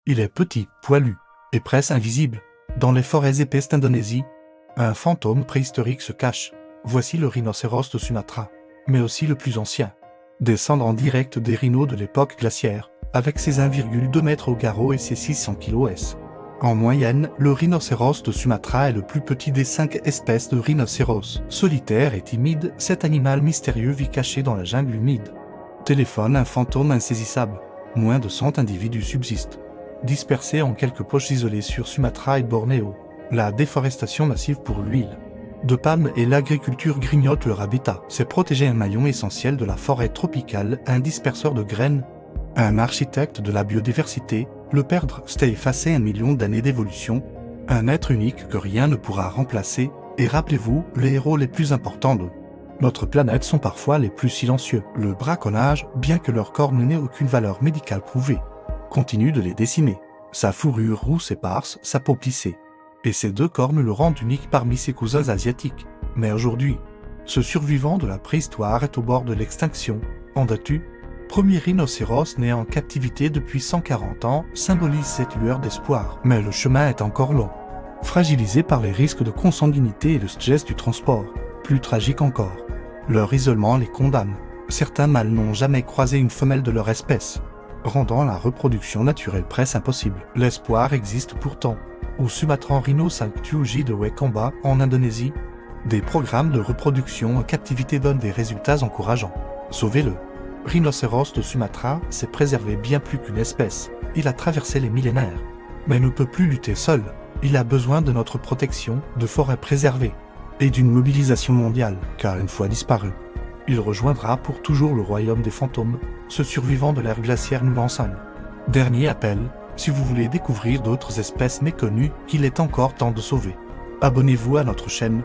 Il est petit, poilu, et presque invisible. Dans les forêts épaisses d'Indonésie, un fantôme préhistorique se cache. Voici le rhinocéros de Sumatra, mais aussi le plus ancien. Descendant direct des rhinos de l'époque glaciaire, avec ses 1,2 m au garrot et ses 600 kg s. En moyenne, le rhinocéros de Sumatra est le plus petit des 5 espèces de rhinocéros. Solitaire et timide, cet animal mystérieux vit caché dans la jungle humide. Téléphone un fantôme insaisissable. Moins de 100 individus subsistent, dispersés en quelques poches isolées sur Sumatra et Bornéo. La déforestation massive pour l'huile de palme et l'agriculture grignotent leur habitat. C'est protéger un maillon essentiel de la forêt tropicale, un disperseur de graines, un architecte de la biodiversité. Le perdre, c'est effacer 1 million d'années d'évolution, un être unique que rien ne pourra remplacer. Et rappelez-vous, les héros les plus importants de notre planète sont parfois les plus silencieux. Le braconnage, bien que leur corps n'ait aucune valeur médicale prouvée, continue de les décimer. Sa fourrure rousse éparse, sa peau plissée, et ses 2 cornes le rendent unique parmi ses cousins asiatiques. Mais aujourd'hui, ce survivant de la préhistoire est au bord de l'extinction. Pendas-tu, premier rhinocéros né en captivité depuis 140 ans, symbolise cette lueur d'espoir. Mais le chemin est encore long. Fragilisé par les risques de consanguinité et le stress du transport, plus tragique encore, leur isolement les condamne. Certains mâles n'ont jamais croisé une femelle de leur espèce, rendant la reproduction naturelle presque impossible. L'espoir existe pourtant. Au Sumatran Rhino Sanctuary de Wakamba, en Indonésie, des programmes de reproduction en captivité donnent des résultats encourageants. Sauvez-le. Rhinocéros de Sumatra s'est préservé bien plus qu'une espèce. Il a traversé les millénaires, mais ne peut plus lutter seul. Il a besoin de notre protection, de forêts préservées, et d'une mobilisation mondiale, car une fois disparu, il rejoindra pour toujours le royaume des fantômes, ce survivant de l'ère glaciaire nous l'enseigne. Dernier appel, si vous voulez découvrir d'autres espèces méconnues qu'il est encore temps de sauver, abonnez-vous à notre chaîne.